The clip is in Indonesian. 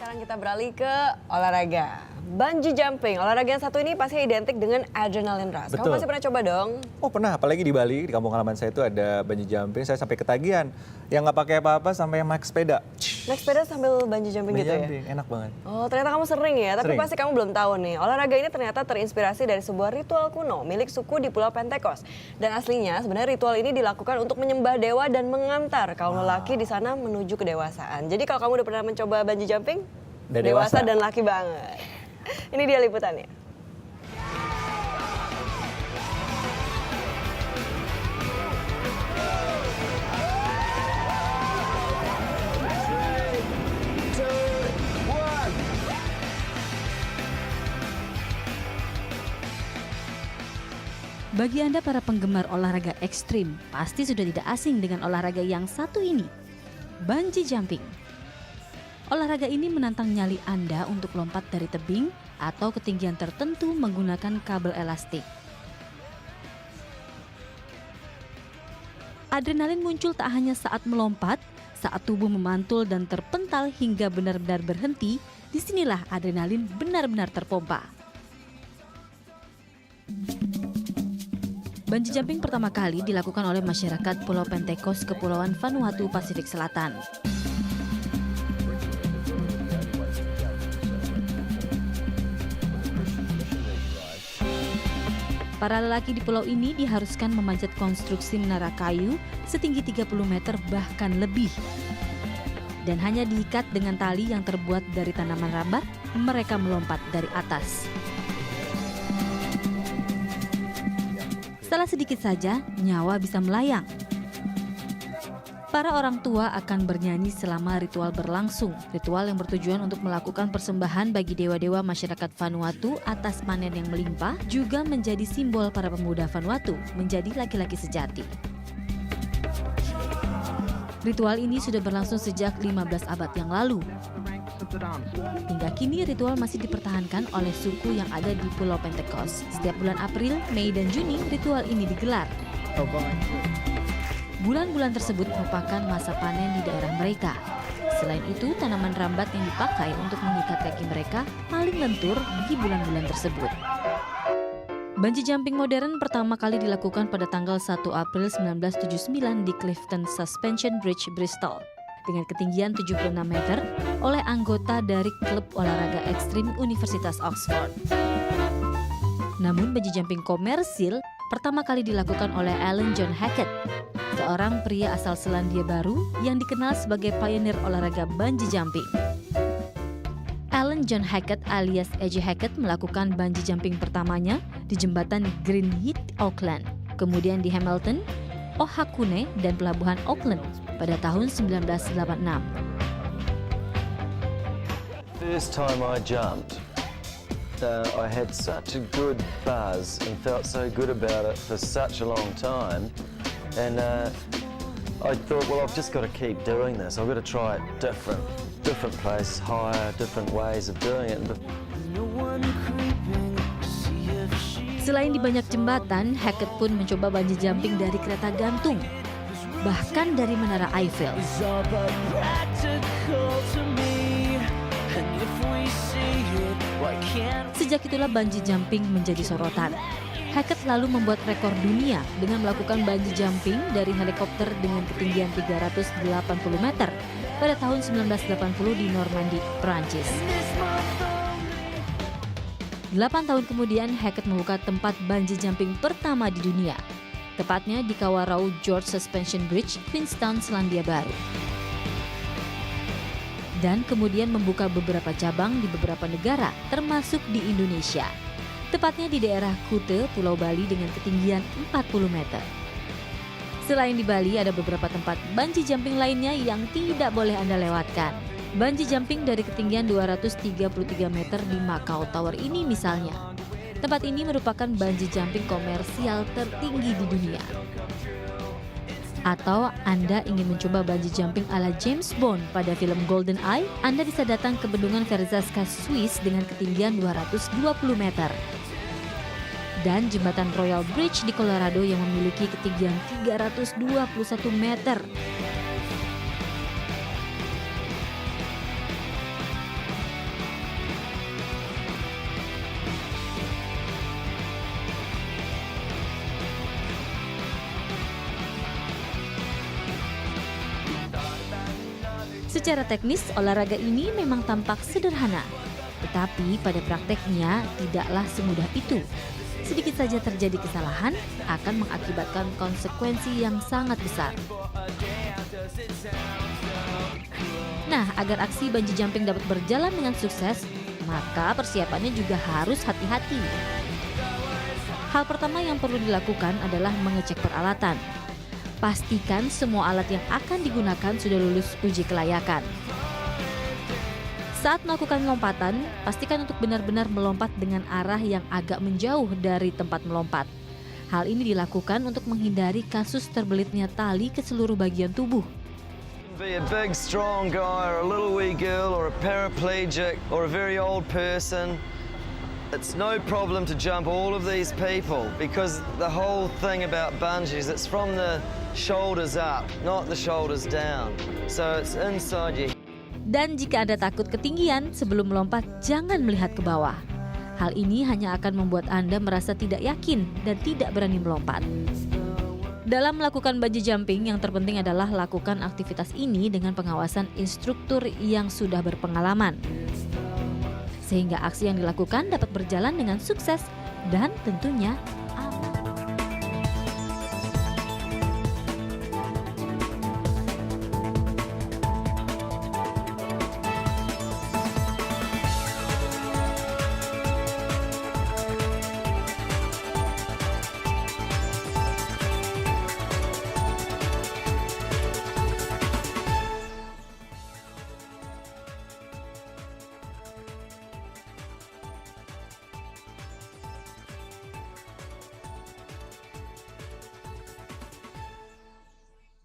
sekarang kita beralih ke olahraga. Bungee jumping, olahraga yang satu ini pasti identik dengan adrenaline rush. Kamu Betul. pasti pernah coba dong? Oh pernah, apalagi di Bali, di kampung halaman saya itu ada bungee jumping, saya sampai ketagihan. Yang nggak pakai apa-apa sampai naik sepeda. Naik sepeda sambil bungee jumping Bungee gitu jumping, ya? enak banget. Oh ternyata kamu sering ya, tapi Sering. pasti kamu belum tahu nih. Olahraga ini ternyata terinspirasi dari sebuah ritual kuno milik suku di Pulau Pentekos. Dan aslinya sebenarnya ritual ini dilakukan untuk menyembah dewa dan mengantar kaum lelaki di sana menuju kedewasaan. Jadi kalau kamu udah pernah mencoba bungee jumping, Udah dewasa dewasa. dan laki banget. Ini dia liputannya. Bagi Anda para penggemar olahraga ekstrim, pasti sudah tidak asing dengan olahraga yang satu ini, bungee jumping. Olahraga ini menantang nyali Anda untuk lompat dari tebing atau ketinggian tertentu menggunakan kabel elastik. Adrenalin muncul tak hanya saat melompat, saat tubuh memantul dan terpental hingga benar-benar berhenti, disinilah adrenalin benar-benar terpompa. Bungee jumping pertama kali dilakukan oleh masyarakat Pulau Pentekos, Kepulauan Vanuatu, Pasifik Selatan. Para lelaki di pulau ini diharuskan memanjat konstruksi menara kayu setinggi 30 meter bahkan lebih. Dan hanya diikat dengan tali yang terbuat dari tanaman rambat, mereka melompat dari atas. Salah sedikit saja, nyawa bisa melayang. Para orang tua akan bernyanyi selama ritual berlangsung. Ritual yang bertujuan untuk melakukan persembahan bagi dewa-dewa masyarakat Vanuatu atas panen yang melimpah juga menjadi simbol para pemuda Vanuatu menjadi laki-laki sejati. Ritual ini sudah berlangsung sejak 15 abad yang lalu. Hingga kini ritual masih dipertahankan oleh suku yang ada di Pulau Pentekos. Setiap bulan April, Mei, dan Juni ritual ini digelar. Bulan-bulan tersebut merupakan masa panen di daerah mereka. Selain itu, tanaman rambat yang dipakai untuk mengikat kaki mereka paling lentur di bulan-bulan tersebut. Bungee jumping modern pertama kali dilakukan pada tanggal 1 April 1979 di Clifton Suspension Bridge, Bristol, dengan ketinggian 76 meter oleh anggota dari klub olahraga ekstrim Universitas Oxford. Namun bungee jumping komersil pertama kali dilakukan oleh Alan John Hackett, seorang pria asal Selandia Baru yang dikenal sebagai pionir olahraga bungee jumping. Alan John Hackett alias A.J. Hackett melakukan bungee jumping pertamanya di jembatan Greenhead, Auckland, kemudian di Hamilton, Ohakune, dan pelabuhan Auckland pada tahun 1986. First time I jumped, I had such a good buzz and felt so good about it for such a long time. And I thought, well, I've just got to keep doing this. I've got to try it different places, higher, different ways of doing it. Selain di banyak jembatan, Hackett pun mencoba bungee jumping dari kereta gantung, bahkan dari Menara Eiffel. Sejak itulah bungee jumping menjadi sorotan. Hackett lalu membuat rekor dunia dengan melakukan bungee jumping dari helikopter dengan ketinggian 380 meter pada tahun 1980 di Normandy, Prancis. 8 tahun kemudian, Hackett membuka tempat bungee jumping pertama di dunia, tepatnya di Kawarau George Suspension Bridge, Queenstown, Selandia Baru. Dan kemudian membuka beberapa cabang di beberapa negara, termasuk di Indonesia. Tepatnya di daerah Kute, Pulau Bali dengan ketinggian 40 meter. Selain di Bali, ada beberapa tempat bungee jumping lainnya yang tidak boleh Anda lewatkan. Bungee jumping dari ketinggian 233 meter di Macau Tower ini misalnya. Tempat ini merupakan bungee jumping komersial tertinggi di dunia. Atau Anda ingin mencoba bungee jumping ala James Bond pada film Golden Eye, Anda bisa datang ke bendungan Verzasca, Swiss dengan ketinggian 220 meter. Dan jembatan Royal Bridge di Colorado yang memiliki ketinggian 321 meter. Secara teknis, olahraga ini memang tampak sederhana. Tetapi pada prakteknya tidaklah semudah itu. Sedikit saja terjadi kesalahan akan mengakibatkan konsekuensi yang sangat besar. Nah, agar aksi bungee jumping dapat berjalan dengan sukses, maka persiapannya juga harus hati-hati. Hal pertama yang perlu dilakukan adalah mengecek peralatan. Pastikan semua alat yang akan digunakan sudah lulus uji kelayakan. Saat melakukan lompatan, pastikan untuk benar-benar melompat dengan arah yang agak menjauh dari tempat melompat. Hal ini dilakukan untuk menghindari kasus terbelitnya tali ke seluruh bagian tubuh. Be a big, strong guy, or a little wee girl, or a paraplegic, or a very old person. It's no problem to jump all of these people because the whole thing about bungee is it's from the shoulders up, not the shoulders down. So it's inside your. Dan jika Anda takut ketinggian, sebelum melompat jangan melihat ke bawah. Hal ini hanya akan membuat Anda merasa tidak yakin dan tidak berani melompat. Dalam melakukan bungee jumping, yang terpenting adalah lakukan aktivitas ini dengan pengawasan instruktur yang sudah berpengalaman. Sehingga aksi yang dilakukan dapat berjalan dengan sukses dan tentunya